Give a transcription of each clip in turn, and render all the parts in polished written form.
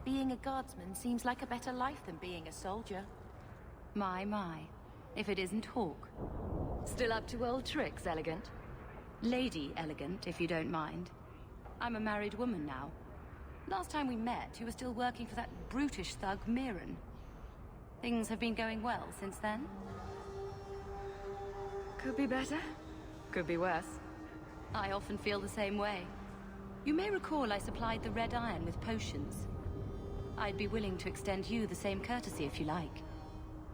Being a guardsman seems like a better life than being a soldier. My. If it isn't Hawke. Still up to old tricks, Elegant? Lady Elegant, if you don't mind. I'm a married woman now. Last time we met, you were still working for that brutish thug, Mirren. Things have been going well since then? Could be better. Could be worse. I often feel the same way. You may recall I supplied the Red Iron with potions. I'd be willing to extend you the same courtesy if you like.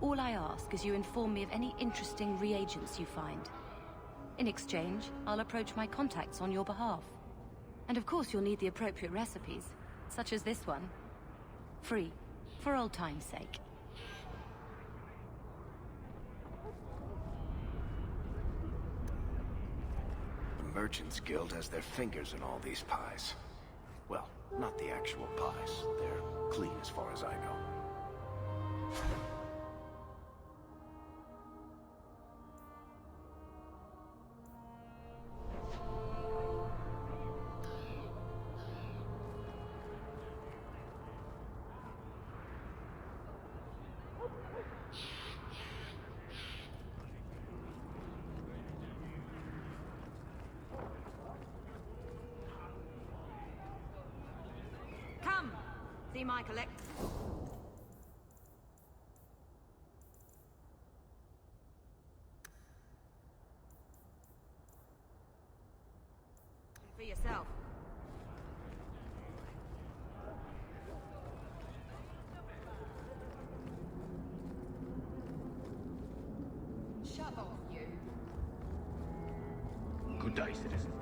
All I ask is you inform me of any interesting reagents you find. In exchange, I'll approach my contacts on your behalf. And of course you'll need the appropriate recipes, such as this one. Free, for old time's sake. The Merchants Guild has their fingers in all these pies. Well, not the actual pies. They're clean as far as I know. Come! See my collect... For yourself. Shut off, you. Good day, citizen.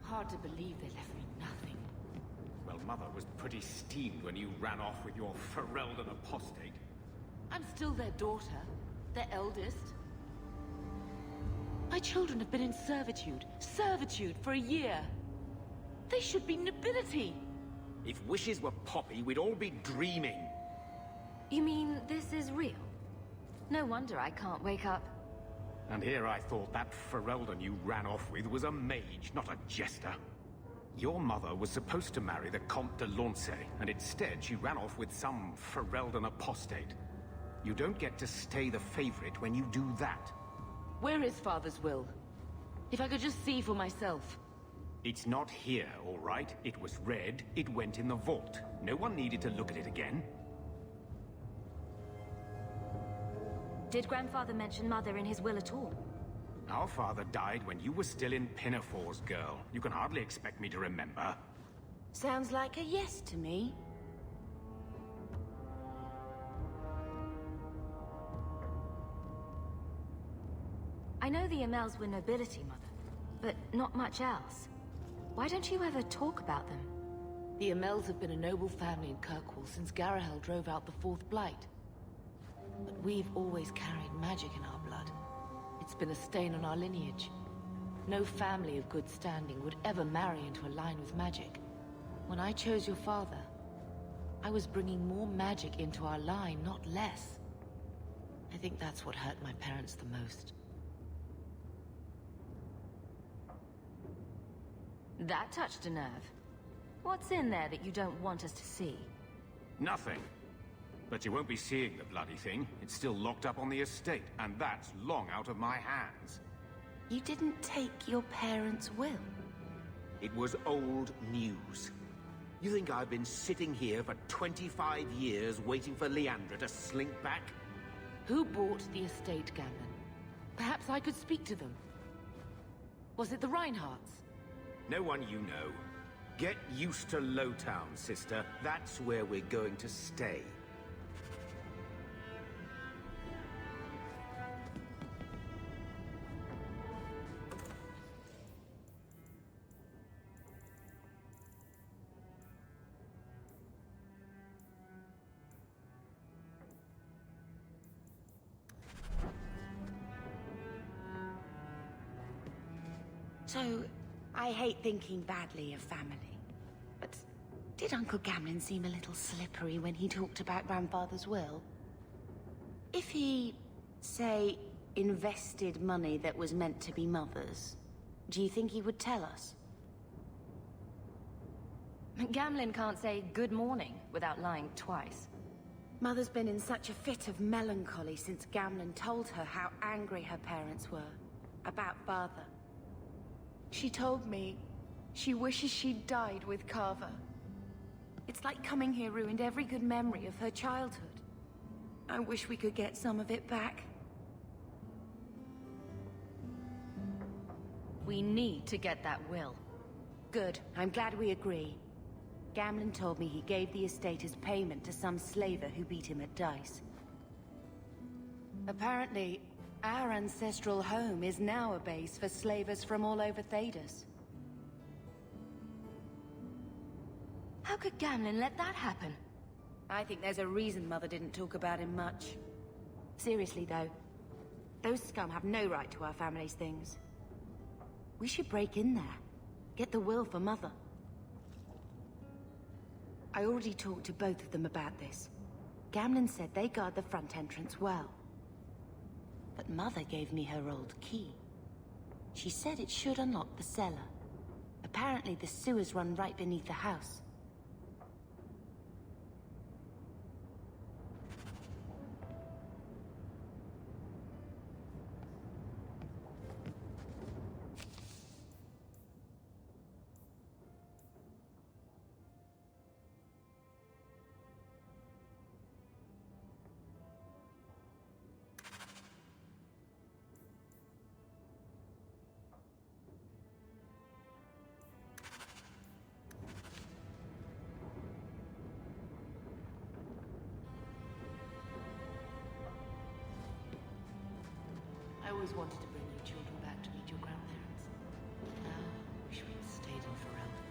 Hard to believe they left me nothing. Well, Mother was pretty steamed when you ran off with your Ferelden apostate. I'm still their daughter, their eldest. My children have been in servitude for a year. They should be nobility. If wishes were poppy, we'd all be dreaming. You mean this is real? No wonder I can't wake up. And here I thought that Ferelden you ran off with was a mage, not a jester. Your mother was supposed to marry the Comte de Launcey, and instead she ran off with some Ferelden apostate. You don't get to stay the favorite when you do that. Where is Father's will? If I could just see for myself. It's not here, all right? It was read, it went in the vault. No one needed to look at it again. Did Grandfather mention Mother in his will at all? Our father died when you were still in Pinafores, girl. You can hardly expect me to remember. Sounds like a yes to me. I know the Amels were nobility, Mother, but not much else. Why don't you ever talk about them? The Amels have been a noble family in Kirkwall since Garahel drove out the Fourth Blight. But we've always carried magic in our blood. It's been a stain on our lineage. No family of good standing would ever marry into a line with magic. When I chose your father, I was bringing more magic into our line, not less. I think that's what hurt my parents the most. That touched a nerve. What's in there that you don't want us to see? Nothing. But you won't be seeing the bloody thing. It's still locked up on the estate, and that's long out of my hands. You didn't take your parents' will. It was old news. You think I've been sitting here for 25 years waiting for Leandra to slink back? Who bought the estate, Gammon? Perhaps I could speak to them. Was it the Reinhardts? No one you know. Get used to Lowtown, sister. That's where we're going to stay. So, I hate thinking badly of family. But did Uncle Gamlin seem a little slippery when he talked about Grandfather's will? If he, say, invested money that was meant to be Mother's, do you think he would tell us? Gamlin can't say good morning without lying twice. Mother's been in such a fit of melancholy since Gamlin told her how angry her parents were about Father. She told me she wishes she'd died with Carver. It's like coming here ruined every good memory of her childhood. I wish we could get some of it back. We need to get that will. Good. I'm glad we agree. Gamlin told me he gave the estate as payment to some slaver who beat him at dice. Apparently, our ancestral home is now a base for slavers from all over Thedas. How could Gamlin let that happen? I think there's a reason Mother didn't talk about him much. Seriously, though, those scum have no right to our family's things. We should break in there. Get the will for Mother. I already talked to both of them about this. Gamlin said they guard the front entrance well. But Mother gave me her old key. She said it should unlock the cellar. Apparently the sewers run right beneath the house. I always wanted to bring you children back to meet your grandparents. Now, I wish we'd stayed in Ferelden.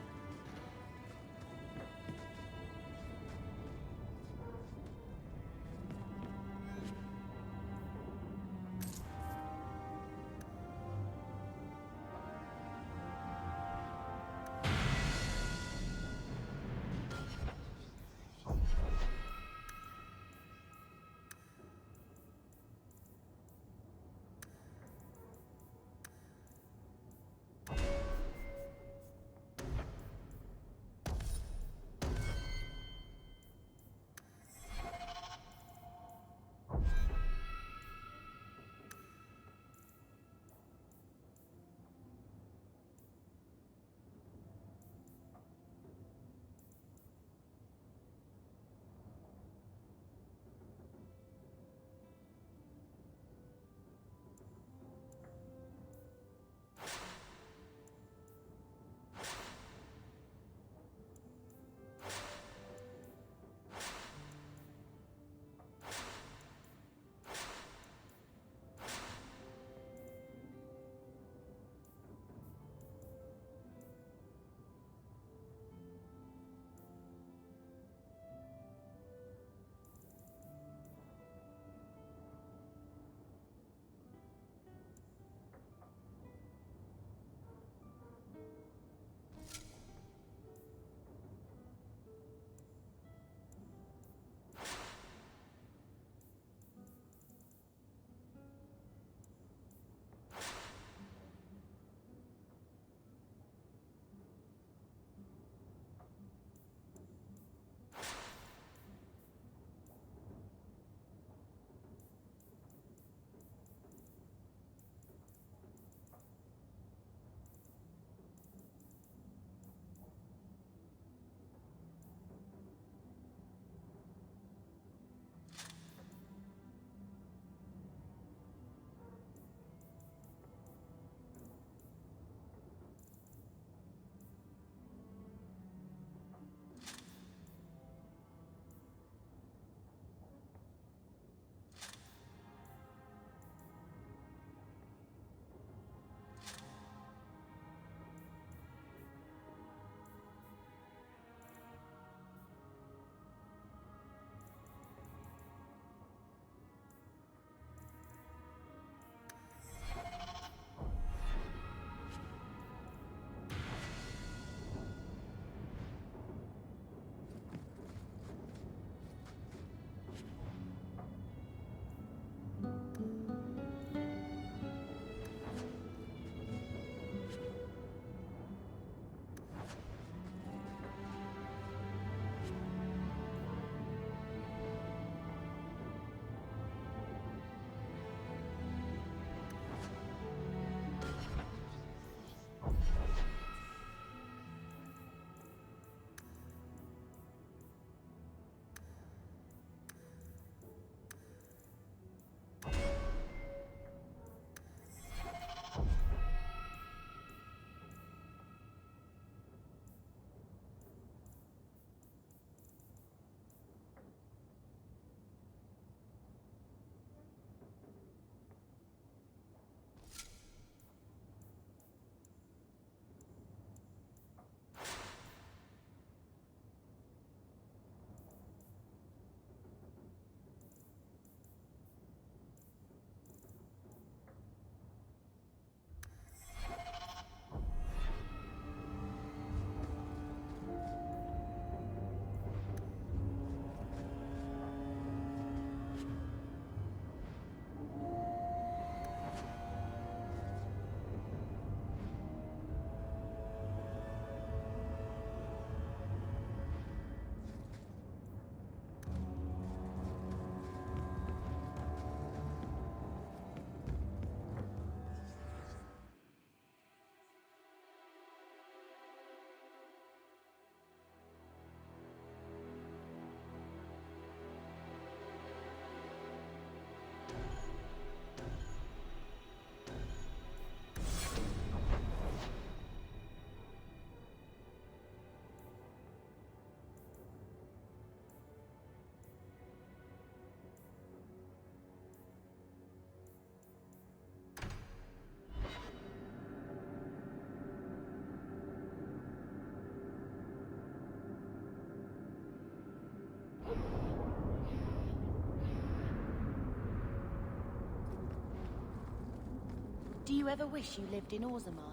Do you ever wish you lived in Orzammar?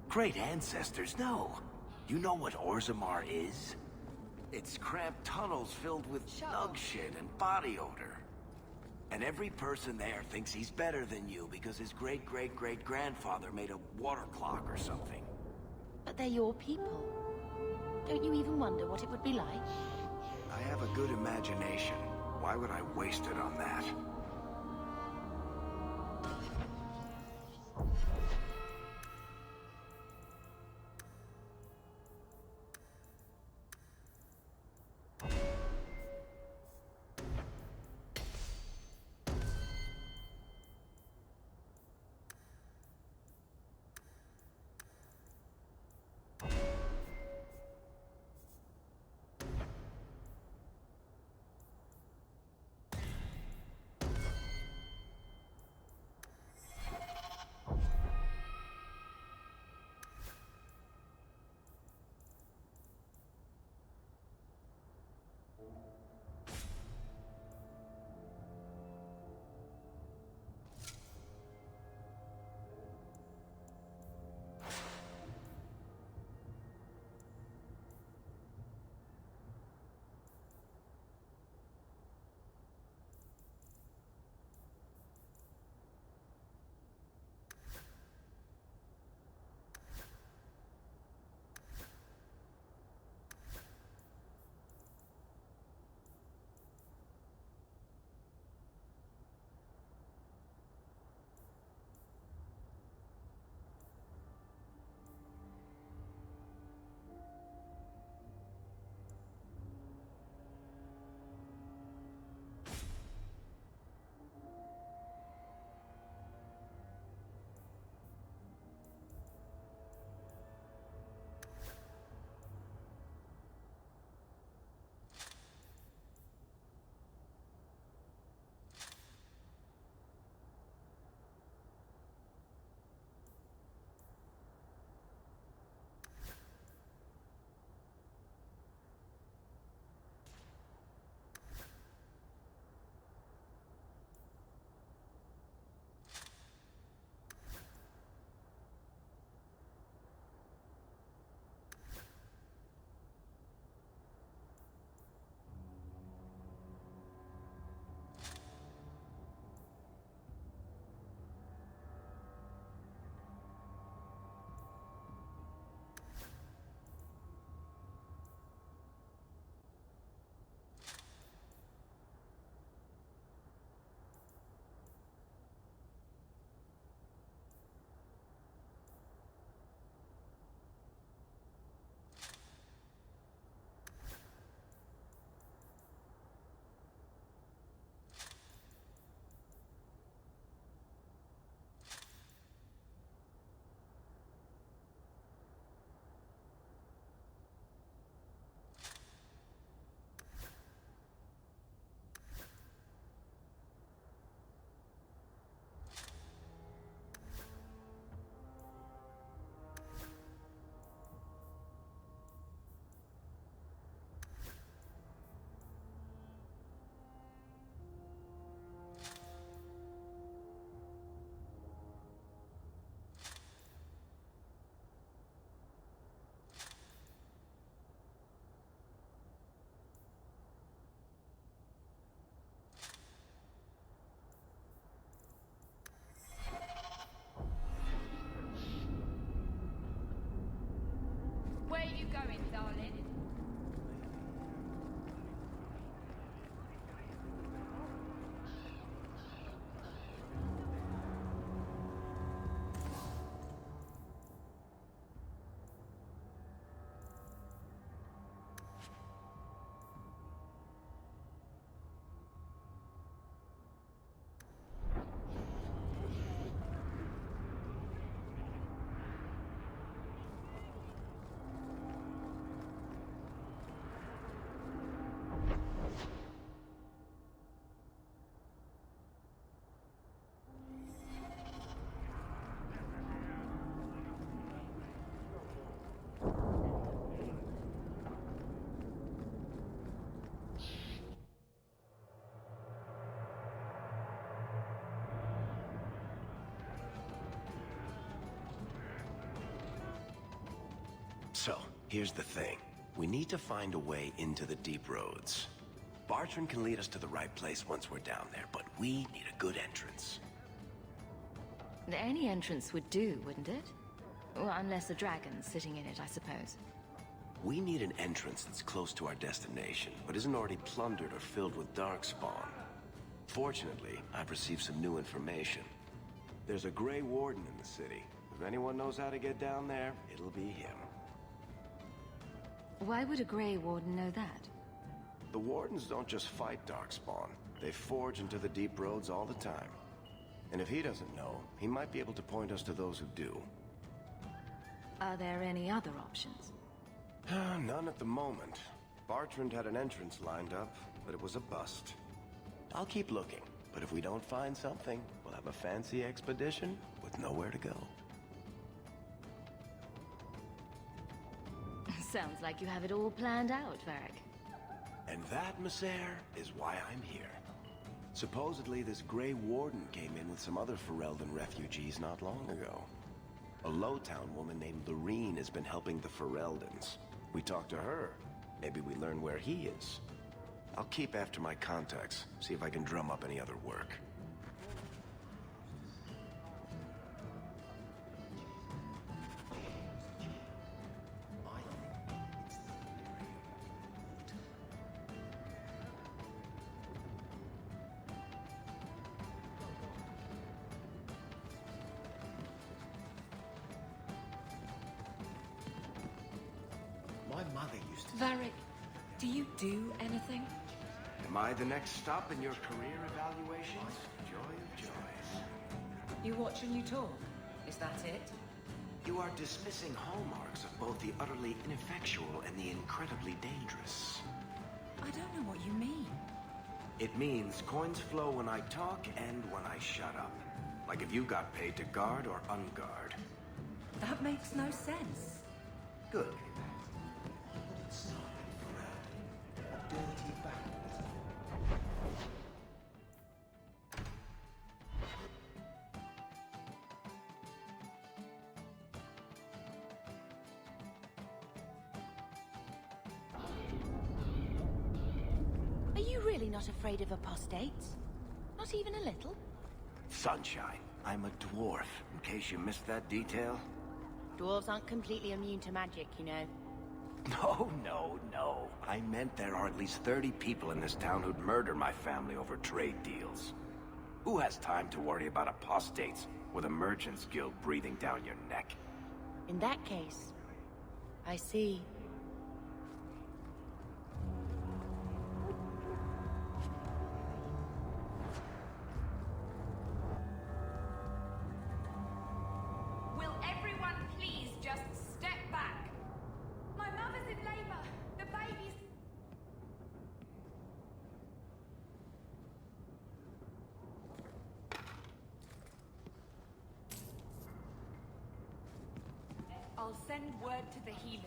Great ancestors, no. You know what Orzammar is? It's cramped tunnels filled with dog shit and body odor. And every person there thinks he's better than you because his great-great-great-grandfather made a water clock or something. But they're your people. Don't you even wonder what it would be like? I have a good imagination. Why would I waste it on that? Where are you going, darling? Here's the thing. We need to find a way into the deep roads. Bartrand can lead us to the right place once we're down there, but we need a good entrance. Any entrance would do, wouldn't it? Well, unless a dragon's sitting in it, I suppose. We need an entrance that's close to our destination, but isn't already plundered or filled with darkspawn. Fortunately, I've received some new information. There's a Grey Warden in the city. If anyone knows how to get down there, it'll be him. Why would a Grey Warden know that? The Wardens don't just fight darkspawn. They forge into the deep roads all the time. And if he doesn't know, he might be able to point us to those who do. Are there any other options? None at the moment. Bartrand had an entrance lined up, but it was a bust. I'll keep looking, but if we don't find something, we'll have a fancy expedition with nowhere to go. Sounds like you have it all planned out, Varric. And that, Missair, is why I'm here. Supposedly, this Grey Warden came in with some other Ferelden refugees not long ago. A Lowtown woman named Lorene has been helping the Fereldans. We talked to her. Maybe we learn where he is. I'll keep after my contacts, see if I can drum up any other work. My mother used to... Varric, do you do anything? Am I the next stop in your career evaluations? Joy of joys. You watch and you talk. Is that it? You are dismissing hallmarks of both the utterly ineffectual and the incredibly dangerous. I don't know what you mean. It means coins flow when I talk and when I shut up. Like if you got paid to guard or unguard. That makes no sense. Good. Are you really not afraid of apostates? Not even a little? Sunshine, I'm a dwarf, in case you missed that detail. Dwarves aren't completely immune to magic, you know. No. I meant there are at least 30 people in this town who'd murder my family over trade deals. Who has time to worry about apostates with a merchant's guild breathing down your neck? In that case, I see. Will everyone please just step back? My mother's in labor. The baby's... I'll send word to the healer.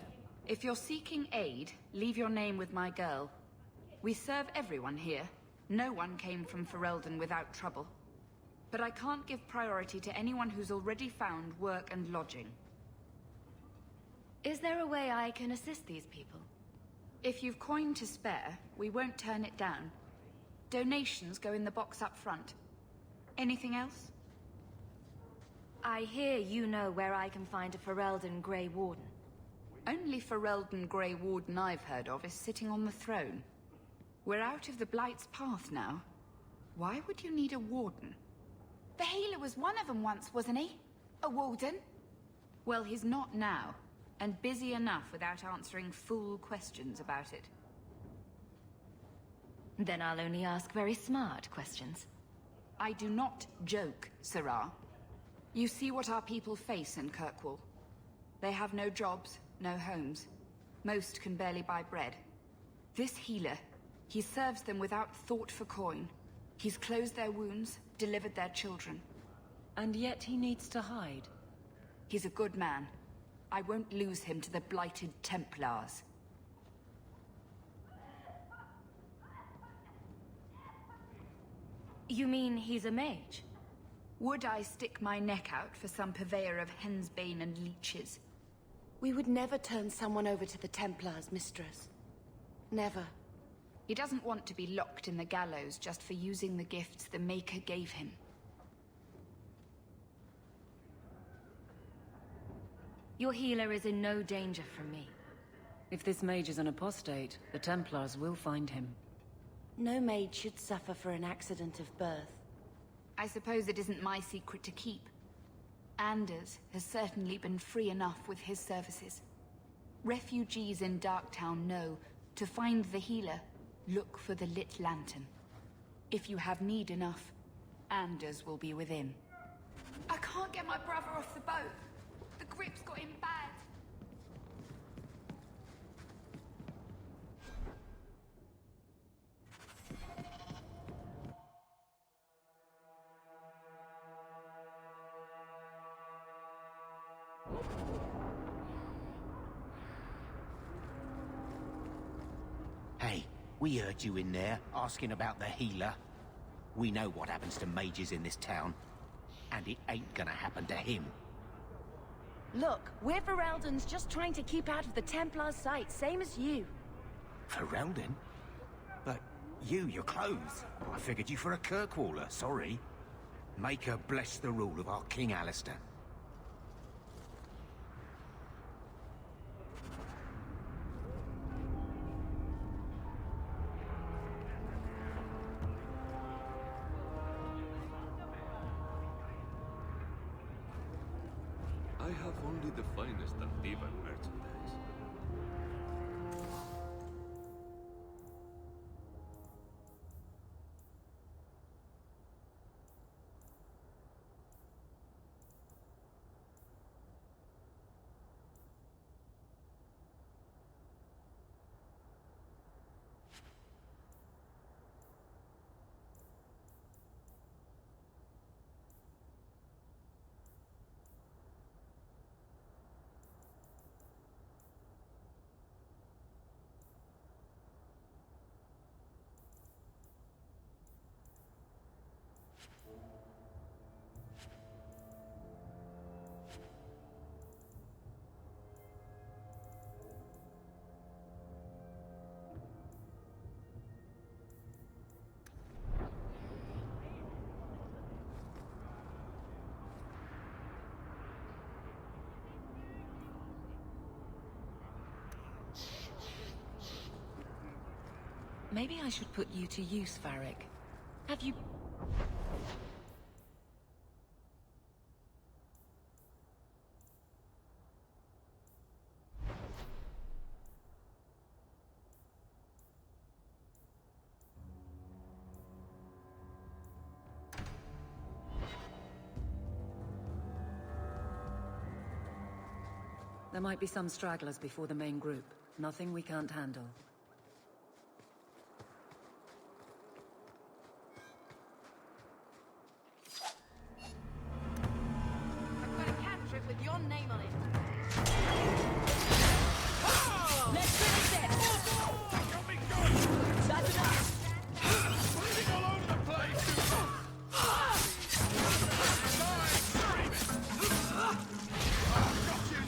If you're seeking aid, leave your name with my girl. We serve everyone here. No one came from Ferelden without trouble. But I can't give priority to anyone who's already found work and lodging. Is there a way I can assist these people? If you've coin to spare, we won't turn it down. Donations go in the box up front. Anything else? I hear you know where I can find a Ferelden Grey Warden. Only Ferelden Grey Warden I've heard of is sitting on the throne. We're out of the Blight's path now. Why would you need a warden? The healer was one of them once, wasn't he? A warden? Well, he's not now, and busy enough without answering fool questions about it. Then I'll only ask very smart questions. I do not joke, Sirrah. You see what our people face in Kirkwall. They have no jobs, no homes. Most can barely buy bread. This healer, he serves them without thought for coin. He's closed their wounds, delivered their children. And yet he needs to hide. He's a good man. I won't lose him to the blighted Templars. You mean he's a mage? Would I stick my neck out for some purveyor of hensbane and leeches? We would never turn someone over to the Templars, Mistress. Never. He doesn't want to be locked in the gallows just for using the gifts the Maker gave him. Your healer is in no danger from me. If this mage is an apostate, the Templars will find him. No maid should suffer for an accident of birth. I suppose it isn't my secret to keep. Anders has certainly been free enough with his services. Refugees in Darktown know to find the healer, look for the lit lantern. If you have need enough, Anders will be within. I can't get my brother off the boat. The grip's got him bad. Hey, we heard you in there, asking about the healer. We know what happens to mages in this town. And it ain't gonna happen to him. Look, we're Ferelden's just trying to keep out of the Templars' sight, same as you. Ferelden? But your clothes. I figured you for a Kirkwaller, sorry. Maker bless the rule of our King Alistair. I have only the finest Antivan merchandise. Maybe I should put you to use, Varric. Have you... There might be some stragglers before the main group. Nothing we can't handle. I've got a cantrip with your name on it. Let's finish this! That's enough! Bleeding all over the place! Got you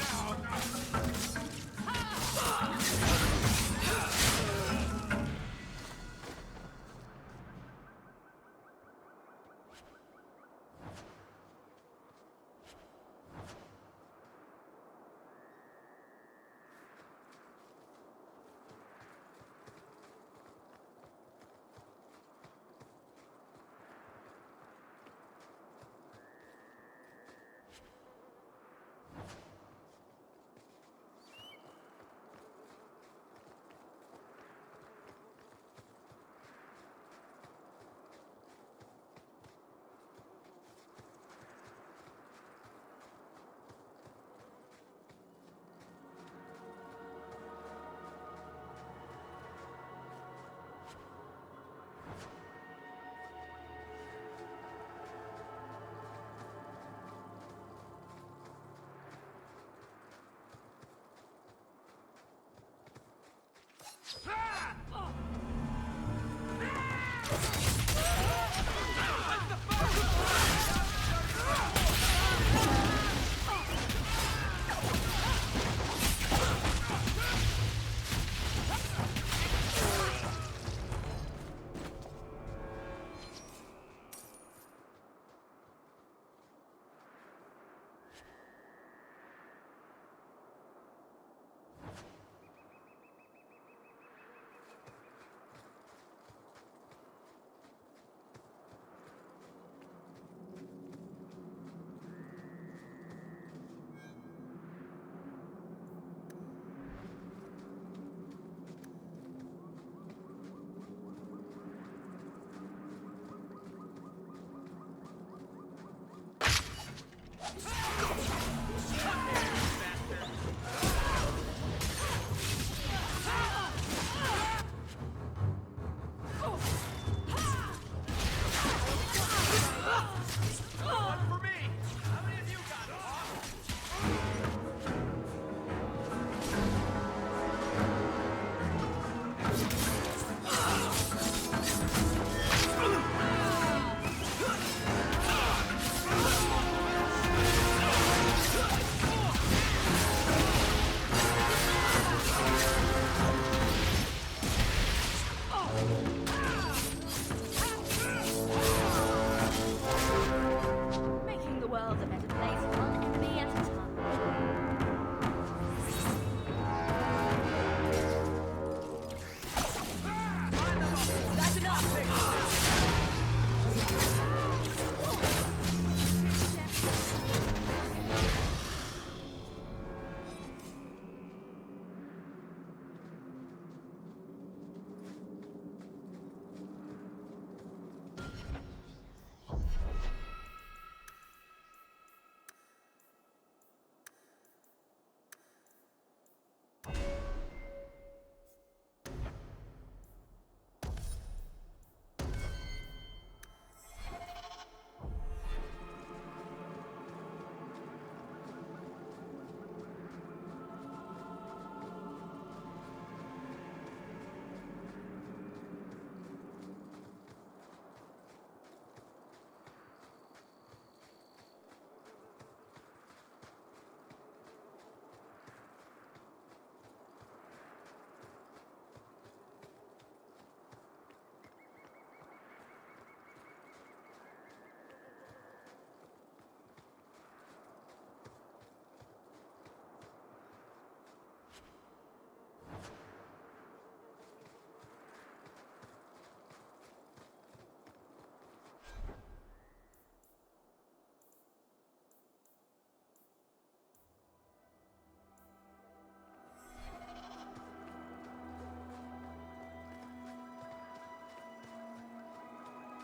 now!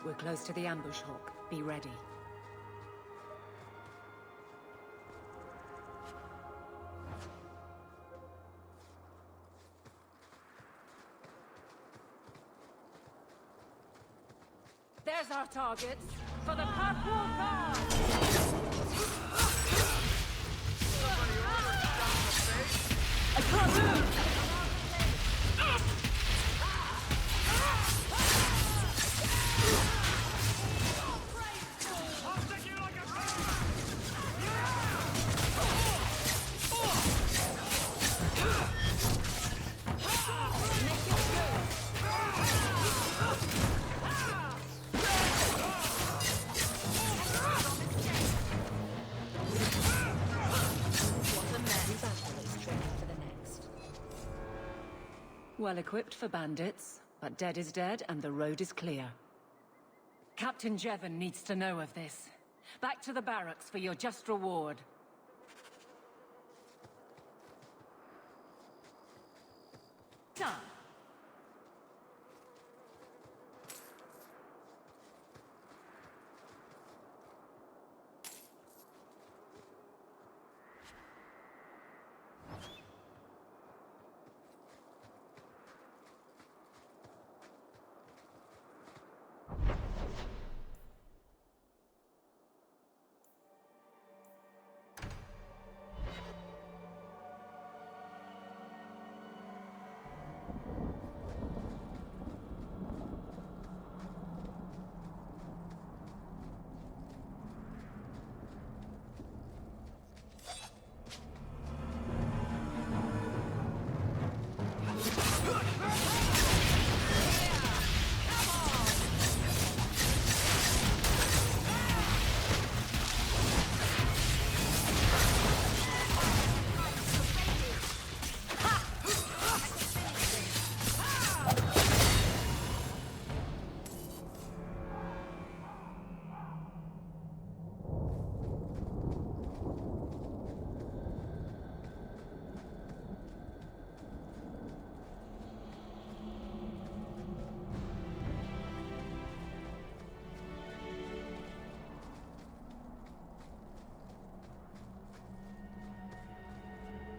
We're close to the ambush, Hawk. Be ready. There's our targets for the Kirkwall Guard! I can't move! Well equipped for bandits, but dead is dead and the road is clear. Captain Jevon needs to know of this. Back to the barracks for your just reward. Done.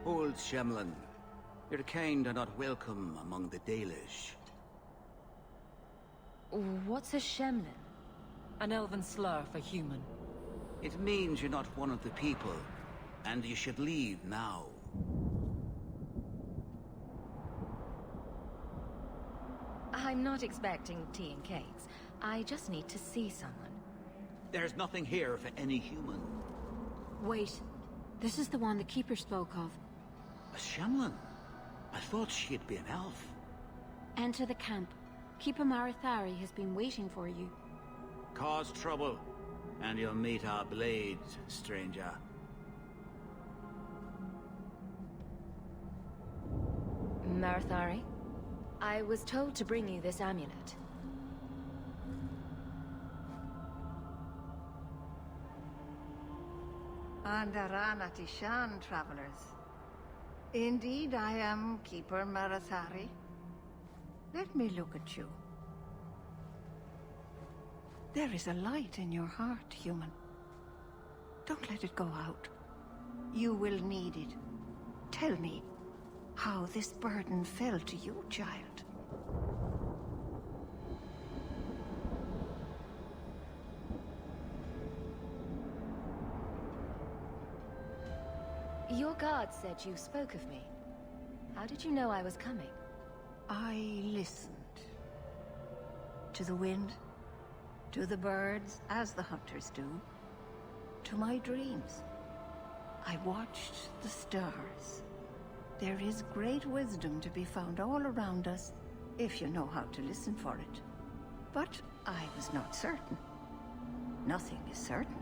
Old Shemlin, your kind are not welcome among the Dalish. What's a Shemlin? An elven slur for human. It means you're not one of the people, and you should leave now. I'm not expecting tea and cakes. I just need to see someone. There's nothing here for any human. Wait. This is the one the Keeper spoke of. A Shemlin? I thought she'd be an elf. Enter the camp. Keeper Marithari has been waiting for you. Cause trouble, and you'll meet our blades, stranger. Marithari? I was told to bring you this amulet. Andarana Tishan, travelers. Indeed, I am Keeper Marithari. Let me look at you. There is a light in your heart, human. Don't let it go out. You will need it. Tell me how this burden fell to you, child. Your guard said you spoke of me. How did you know I was coming? I listened. To the wind, to the birds, as the hunters do, to my dreams. I watched the stars. There is great wisdom to be found all around us, if you know how to listen for it. But I was not certain. Nothing is certain.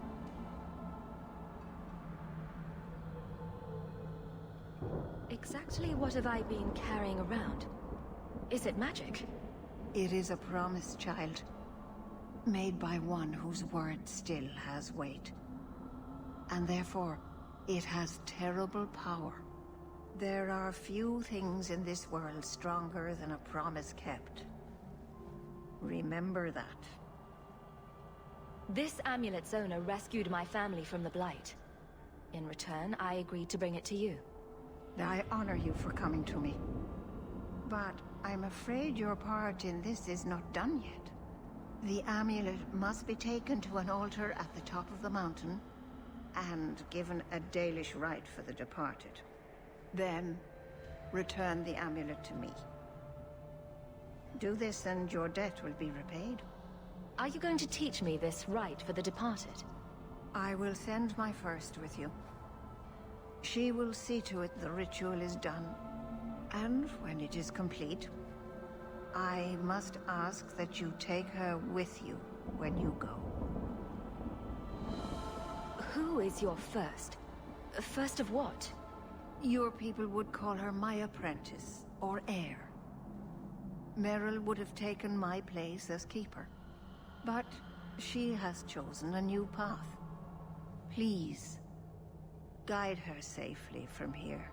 Exactly what have I been carrying around? Is it magic? It is a promise, child. Made by one whose word still has weight. And therefore, it has terrible power. There are few things in this world stronger than a promise kept. Remember that. This amulet's owner rescued my family from the Blight. In return, I agreed to bring it to you. I honor you for coming to me. But I'm afraid your part in this is not done yet. The amulet must be taken to an altar at the top of the mountain and given a Dalish rite for the departed. Then, return the amulet to me. Do this and your debt will be repaid. Are you going to teach me this rite for the departed? I will send my first with you. She will see to it the ritual is done. And when it is complete, I must ask that you take her with you when you go. Who is your first? First of what? Your people would call her my apprentice, or heir. Meryl would have taken my place as keeper. But she has chosen a new path. Please, guide her safely from here.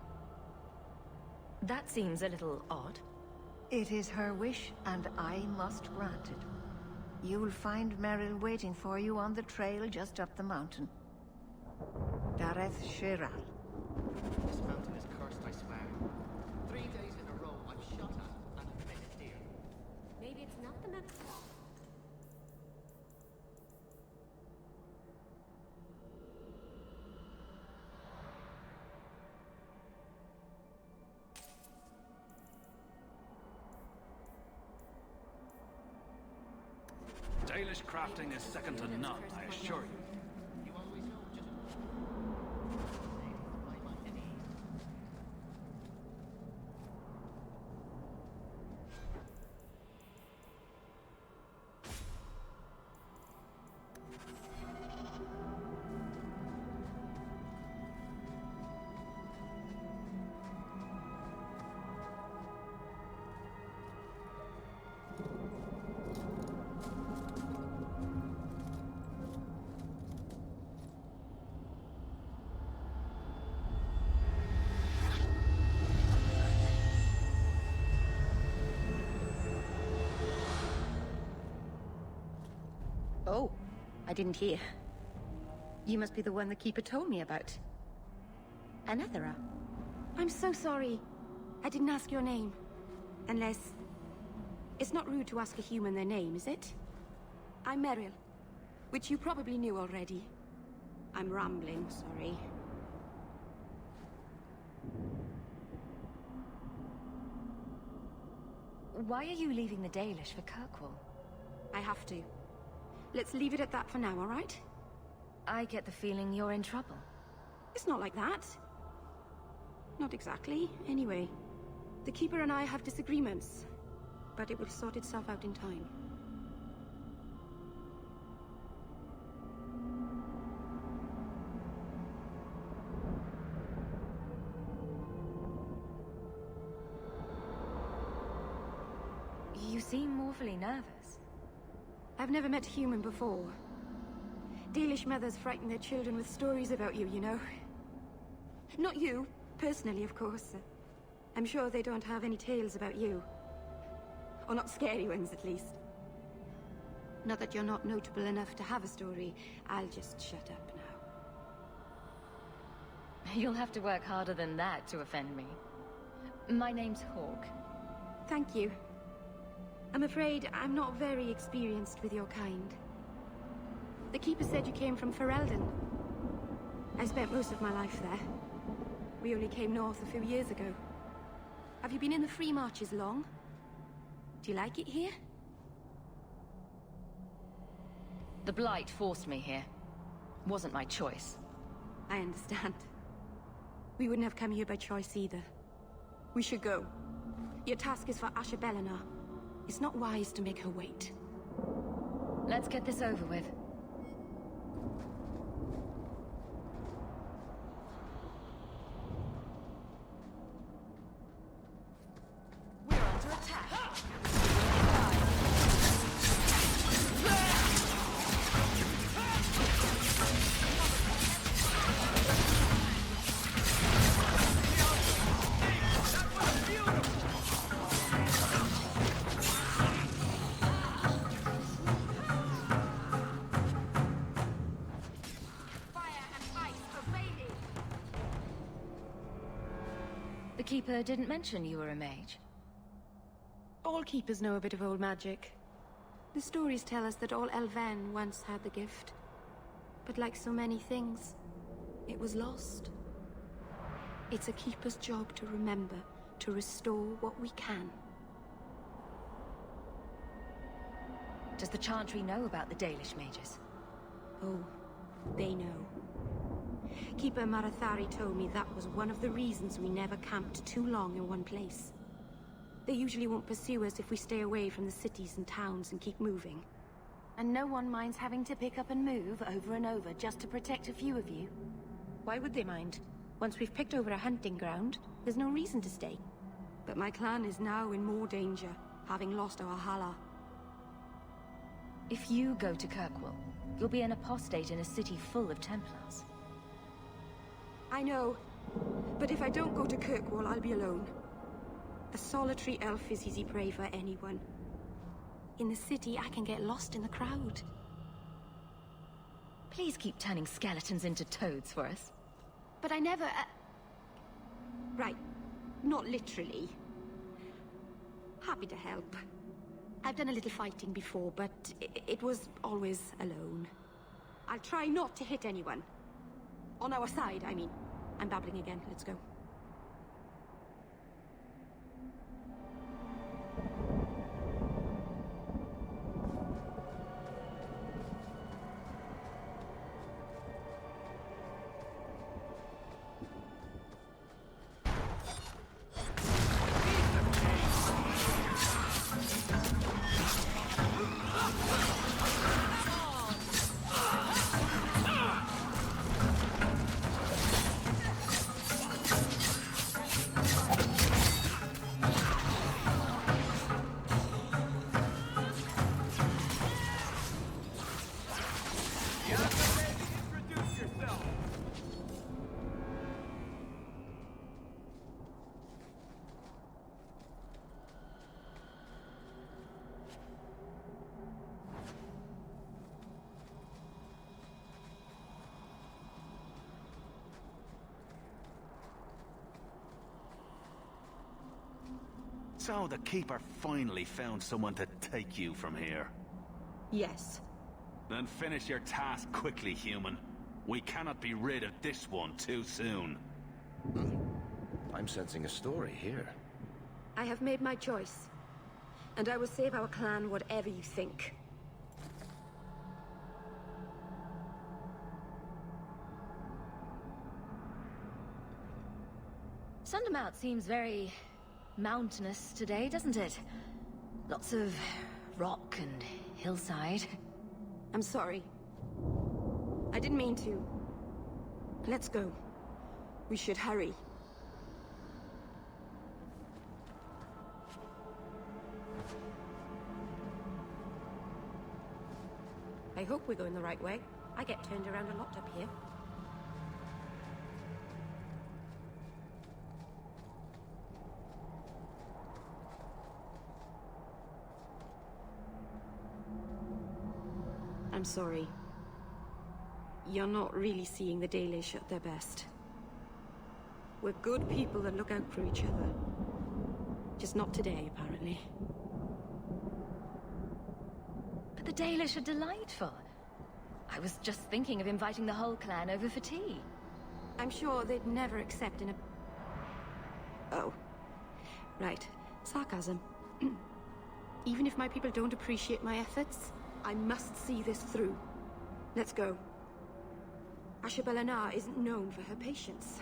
That seems a little odd. It is her wish, and I must grant it. You will find Meryl waiting for you on the trail just up the mountain. Dareth Shiral. This mountain is cursed, I swear. 3 days in a row, I've shot at and committed deer. Maybe it's not the medicine. Dalish crafting is second to none, I assure you. Oh, I didn't hear. You must be the one the Keeper told me about. Anethera. I'm so sorry. I didn't ask your name. Unless... It's not rude to ask a human their name, is it? I'm Meryl, which you probably knew already. I'm rambling, sorry. Why are you leaving the Dalish for Kirkwall? I have to. Let's leave it at that for now, all right? I get the feeling you're in trouble. It's not like that. Not exactly, anyway. The Keeper and I have disagreements, but it will sort itself out in time. You seem awfully nervous. I've never met a human before. Dalish mothers frighten their children with stories about you, you know. Not you, personally, of course. I'm sure they don't have any tales about you. Or not scary ones, at least. Not that you're not notable enough to have a story. I'll just shut up now. You'll have to work harder than that to offend me. My name's Hawke. Thank you. I'm afraid I'm not very experienced with your kind. The Keeper said you came from Ferelden. I spent most of my life there. We only came north a few years ago. Have you been in the Free Marches long? Do you like it here? The Blight forced me here. Wasn't my choice. I understand. We wouldn't have come here by choice either. We should go. Your task is for Asha Bellinar. It's not wise to make her wait. Let's get this over with. We're under attack. Keeper didn't mention you were a mage. All keepers know a bit of old magic. The stories tell us that all Elven once had the gift. But like so many things, it was lost. It's a keeper's job to remember, to restore what we can. Does the Chantry know about the Dalish mages? Oh, they know. Keeper Marathari told me that was one of the reasons we never camped too long in one place. They usually won't pursue us if we stay away from the cities and towns and keep moving. And no one minds having to pick up and move over and over just to protect a few of you. Why would they mind? Once we've picked over a hunting ground, there's no reason to stay. But my clan is now in more danger, having lost our Hala. If you go to Kirkwall, you'll be an apostate in a city full of Templars. I know. But if I don't go to Kirkwall, I'll be alone. A solitary elf is easy prey for anyone. In the city, I can get lost in the crowd. Please keep turning skeletons into toads for us. But I never... Right. Not literally. Happy to help. I've done a little fighting before, but it was always alone. I'll try not to hit anyone. On our side, I mean. I'm babbling again. Let's go. So the Keeper finally found someone to take you from here. Yes. Then finish your task quickly, human. We cannot be rid of this one too soon. I'm sensing a story here. I have made my choice. And I will save our clan whatever you think. Sundermount seems very mountainous today, doesn't it? Lots of rock and hillside. I'm sorry. I didn't mean to. Let's go. We should hurry. I hope we're going the right way. I get turned around a lot up here. I'm sorry. You're not really seeing the Dalish at their best. We're good people that look out for each other. Just not today, apparently. But the Dalish are delightful. I was just thinking of inviting the whole clan over for tea. I'm sure they'd never accept an... Oh. Right. Sarcasm. Even if my people don't appreciate my efforts, I must see this through. Let's go. Ashabel Anar isn't known for her patience.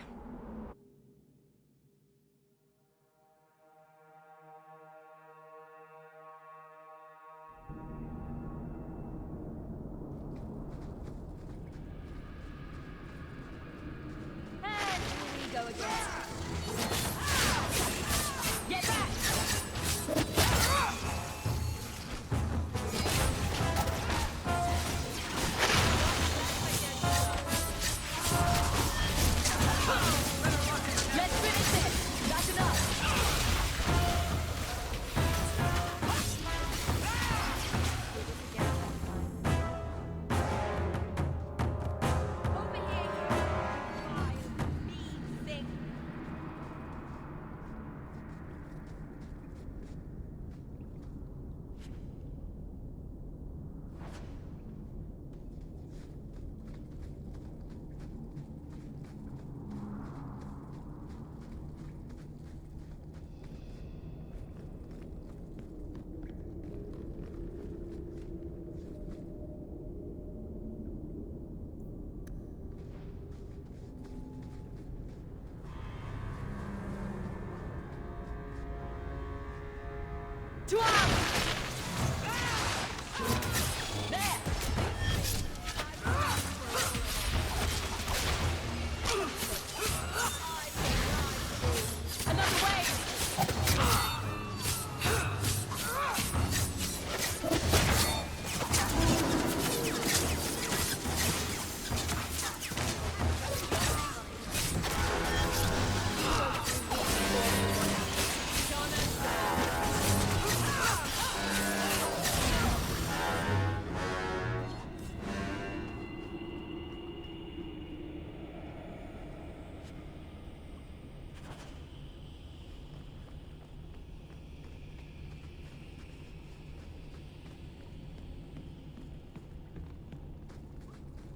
And here we go again. Get back!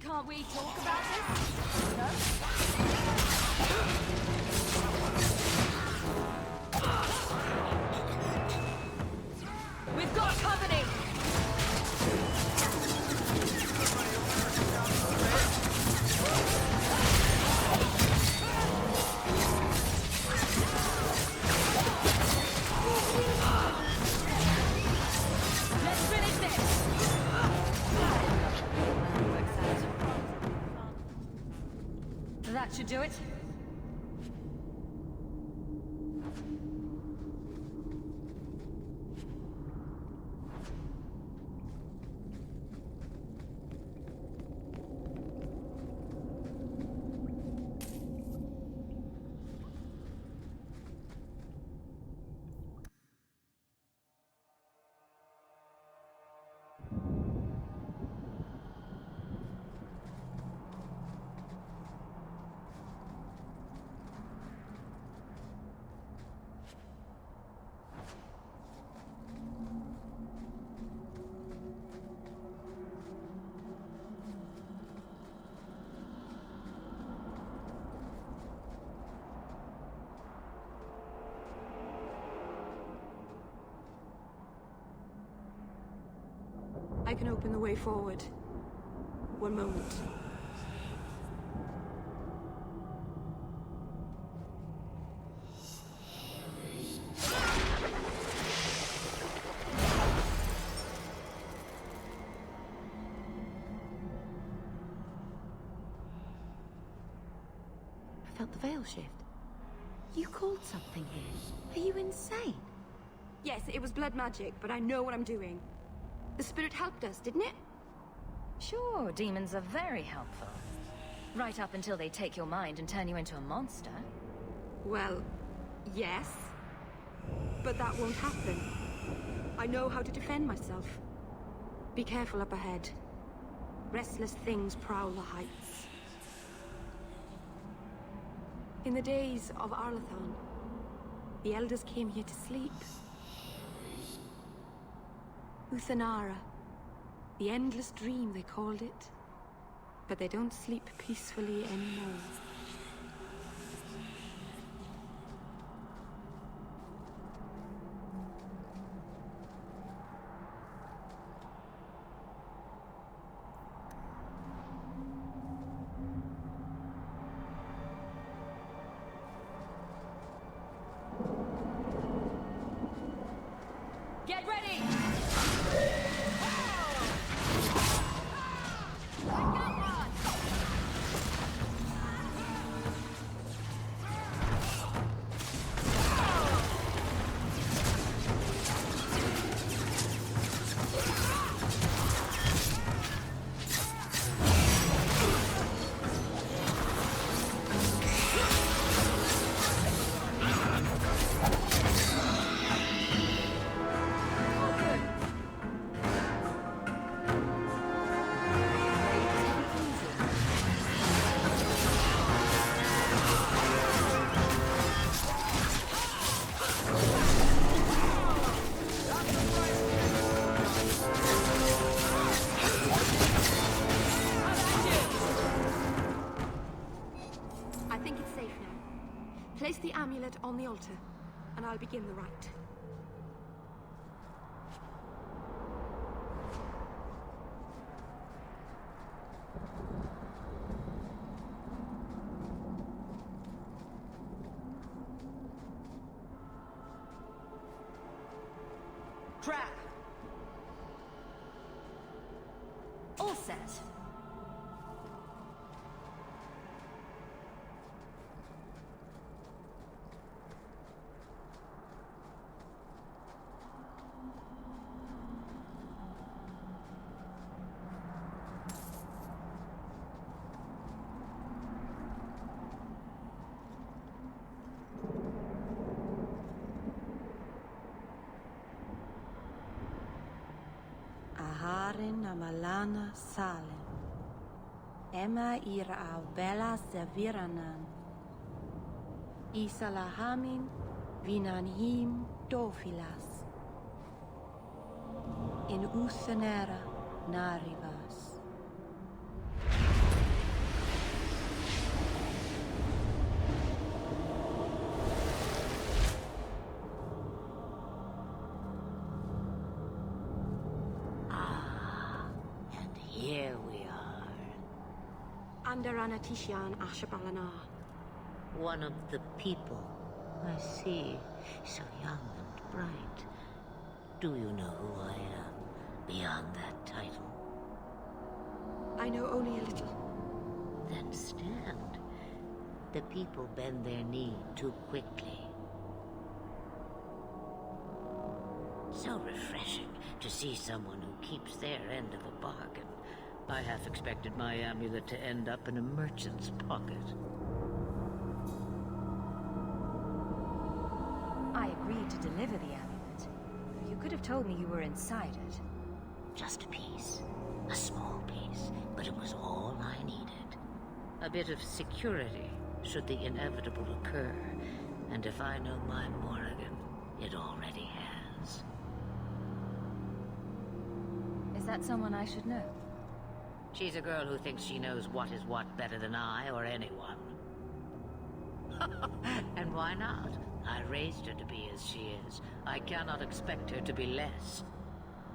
Can't we talk about this? No? We've got company! Let's finish this! That should do it. I can open the way forward. One moment. I felt the veil shift. You called something here. Are you insane? Yes, it was blood magic, but I know what I'm doing. The spirit helped us, didn't it? Sure, demons are very helpful. Right up until they take your mind and turn you into a monster. Well, yes. But that won't happen. I know how to defend myself. Be careful up ahead. Restless things prowl the heights. In the days of Arlathon, the elders came here to sleep. Uthanara. The endless dream, they called it. But they don't sleep peacefully anymore. Get ready! Place the amulet on the altar, and I'll begin the rite. Trap! All set. Aharin amalana salen. Emma ira au bella seviranan. Isalahamin vinanhim dofilas. In Uthanera narivas. here we are. Under Anatishan Ashbalanar. One of the people. I see. So young and bright. Do you know who I am, beyond that title? I know only a little. Then stand. The people bend their knee too quickly. So refreshing to see someone who keeps their end of a bargain. I half expected my amulet to end up in a merchant's pocket. I agreed to deliver the amulet. You could have told me you were inside it. Just a piece. A small piece, but it was all I needed. A bit of security, should the inevitable occur. And if I know my Morrigan, it already has. Is that someone I should know? She's a girl who thinks she knows what is what better than I or anyone. And why not? I raised her to be as she is. I cannot expect her to be less.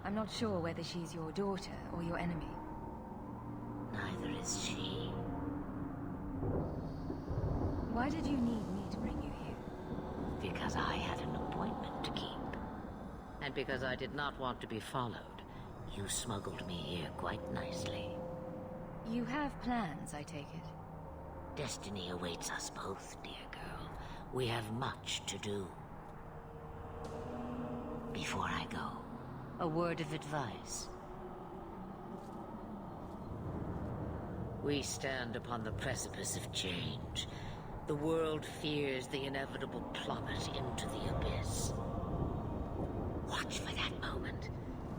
I'm not sure whether she's your daughter or your enemy. Neither is she. Why did you need me to bring you here? Because I had an appointment to keep. And because I did not want to be followed. You smuggled me here quite nicely. You have plans, I take it? Destiny awaits us both, dear girl. We have much to do. Before I go, a word of advice. We stand upon the precipice of change. The world fears the inevitable plummet into the abyss. Watch for that moment,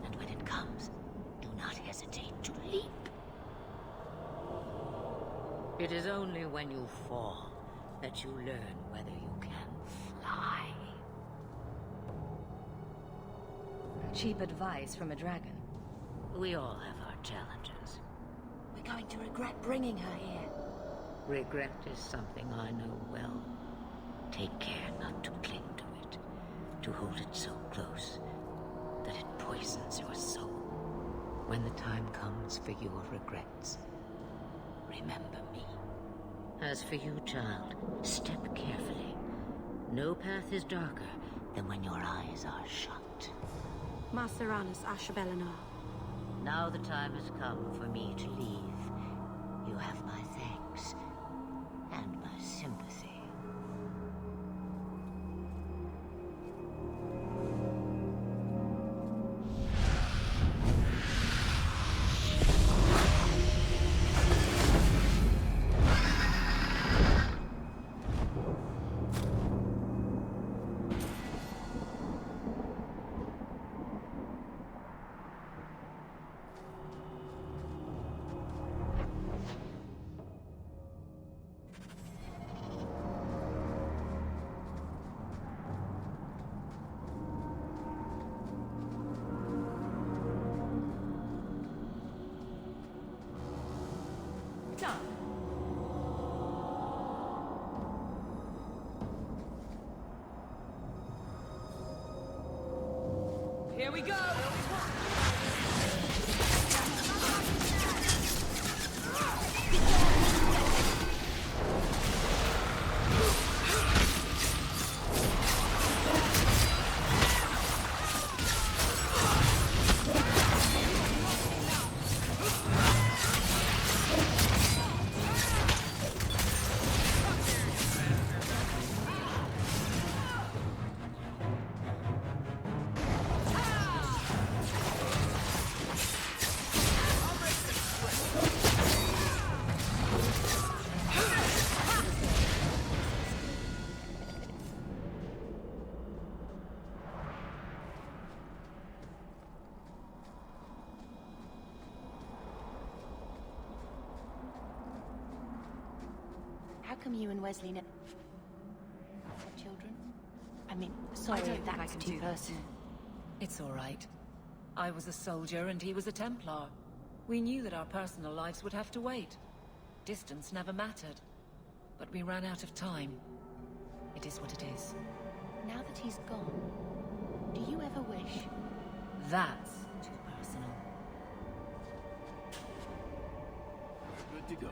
and when it comes, do not hesitate to leap. It is only when you fall that you learn whether you can fly. Cheap advice from a dragon. We all have our challenges. We're going to regret bringing her here. Regret is something I know well. Take care not to cling to it, to hold it so close that it poisons your soul. When the time comes for your regrets, remember me. As for you, child, step carefully. No path is darker than when your eyes are shut. Masteranus Ashbalanar. Now the time has come for me to leave. You have my thanks and my sympathy. Here we go! How come you and Wesley have children? I mean, sorry, I don't think I that's can too do that. personal. It's all right. I was a soldier and he was a Templar. We knew that our personal lives would have to wait. Distance never mattered. But we ran out of time. It is what it is. Now that he's gone, do you ever wish? That's too personal. good to go.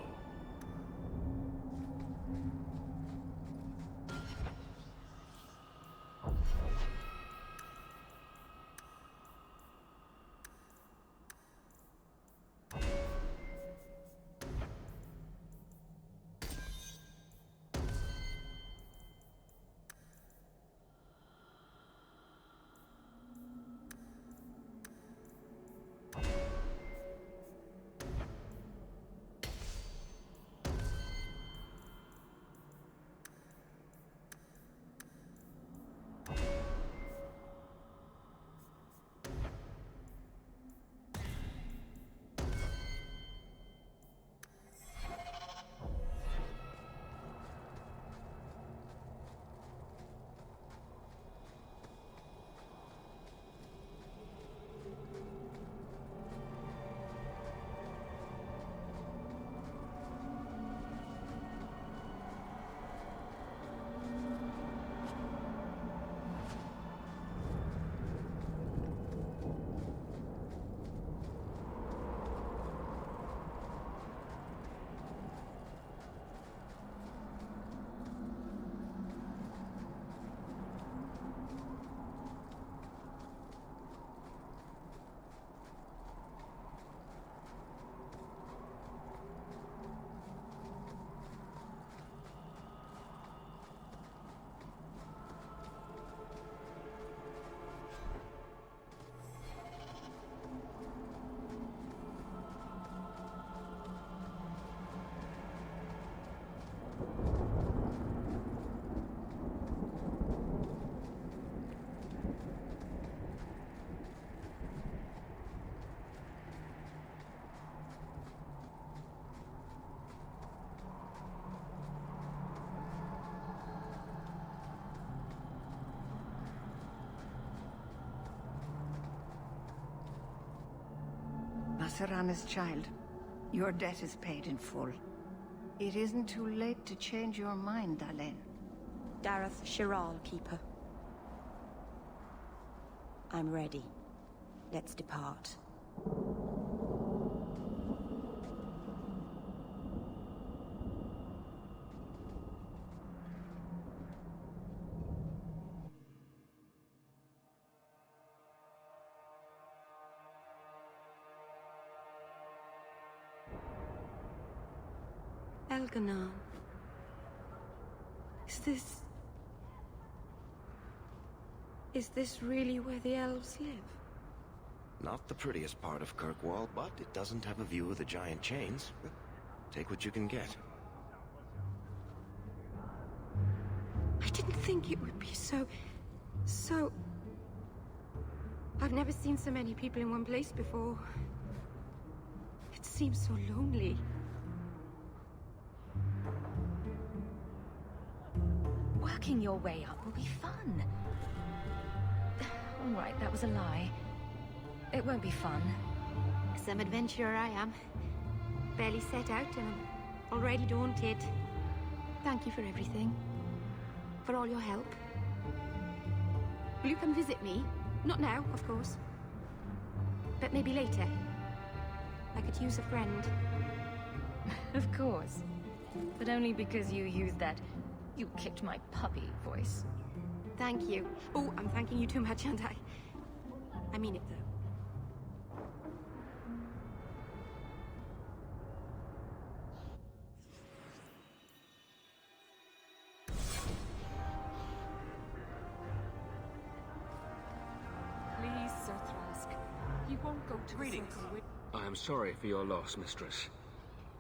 Masarana's child, your debt is paid in full. It isn't too late to change your mind, Dalen. Dareth Shiral, Keeper. I'm ready. Let's depart. Elganon. Is this really where the elves live? Not the prettiest part of Kirkwall, but it doesn't have a view of the giant chains. Take what you can get. I didn't think it would be so... I've never seen so many people in one place before. It seems so lonely. Working your way up will be fun. All right, that was a lie. It won't be fun. Some adventurer I am. Barely set out and I'm already daunted. Thank you for everything. For all your help. Will you come visit me? Not now, of course. But maybe later. I could use a friend. Of course. But only because you used that "you kicked my puppy" voice. Thank you. Oh, I'm thanking you too much, aren't I? I mean it, though. Please, Sir Thrask. He won't go to Greetings. the circle with... I am sorry for your loss, mistress.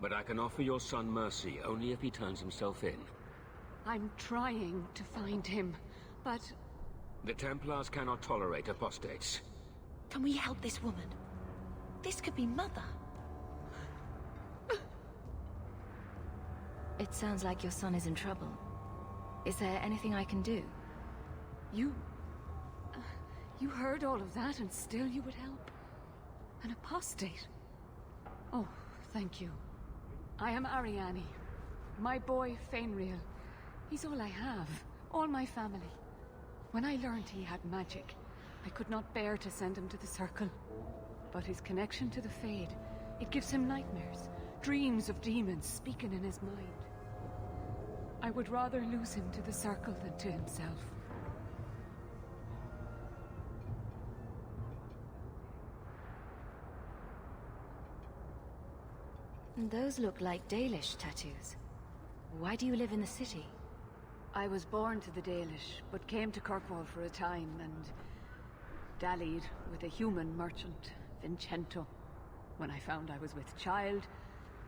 But I can offer your son mercy only if he turns himself in. I'm trying to find him, but... The Templars cannot tolerate apostates. Can we help this woman? This could be Mother. It sounds like your son is in trouble. Is there anything I can do? You heard all of that and still you would help? An apostate? Oh, thank you. I am Ariane. My boy, Fainriel. He's all I have. All my family. When I learned he had magic, I could not bear to send him to the Circle. But his connection to the Fade, it gives him nightmares. Dreams of demons speaking in his mind. I would rather lose him to the Circle than to himself. Those look like Dalish tattoos. Why do you live in the city? I was born to the Dalish, but came to Kirkwall for a time and dallied with a human merchant, Vincento. When I found I was with child,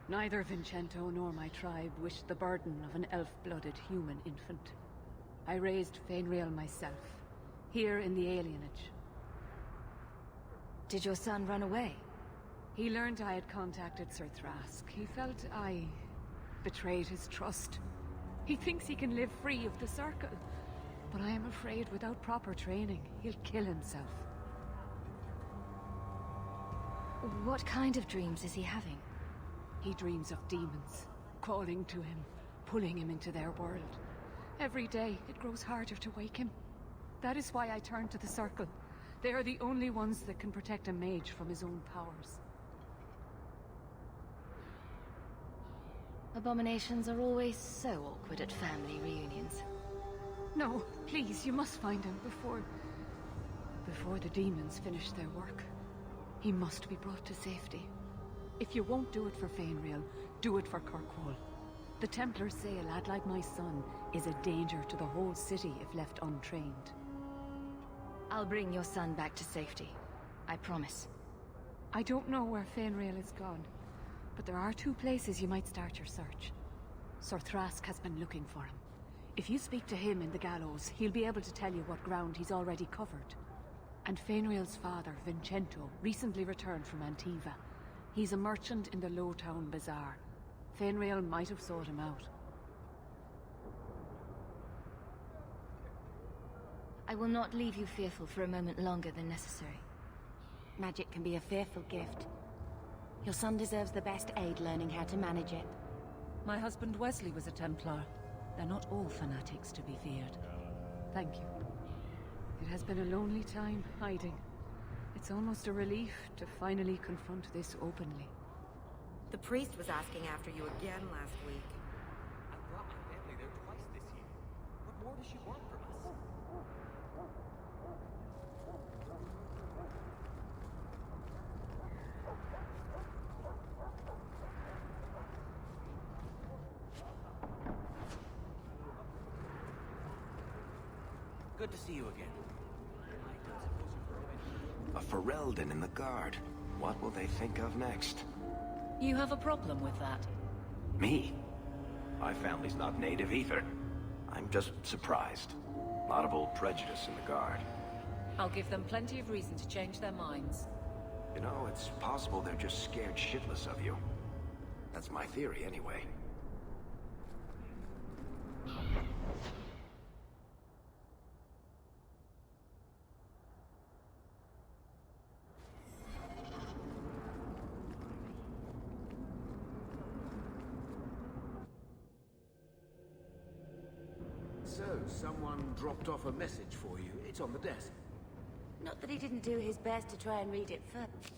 neither Vincento nor my tribe wished the burden of an elf-blooded human infant. I raised Fainriel myself, here in the alienage. Did your son run away? He learned I had contacted Sir Thrask. He felt I betrayed his trust. He thinks he can live free of the Circle, but I am afraid without proper training, he'll kill himself. What kind of dreams is he having? He dreams of demons, calling to him, pulling him into their world. Every day, it grows harder to wake him. That is why I turned to the Circle. They are the only ones that can protect a mage from his own powers. Abominations are always so awkward at family reunions. No, please, you must find him before the demons finish their work. He must be brought to safety. If you won't do it for Fainriel, do it for Kirkwall. The Templars say a lad like my son is a danger to the whole city if left untrained. I'll bring your son back to safety. I promise. I don't know where Fainriel is gone, but there are 2 places you might start your search. Sir Thrask has been looking for him. If you speak to him in the gallows, he'll be able to tell you what ground he's already covered. And Fainriel's father, Vincento, recently returned from Antiva. He's a merchant in the Lowtown Bazaar. Fainriel might have sought him out. I will not leave you fearful for a moment longer than necessary. Magic can be a fearful gift. Your son deserves the best aid learning how to manage it. My husband Wesley was a Templar. They're not all fanatics to be feared. Thank you. It has been a lonely time hiding. It's almost a relief to finally confront this openly. The priest was asking after you again last week. I brought my family there twice this year. What more does she want from us? Good to see you again. A Ferelden in the Guard. What will they think of next? You have a problem with that? Me? My family's not native either. I'm just surprised. A lot of old prejudice in the Guard. I'll give them plenty of reason to change their minds. You know, it's possible they're just scared shitless of you. That's my theory, anyway. So, someone dropped off a message for you. It's on the desk. Not that he didn't do his best to try and read it first.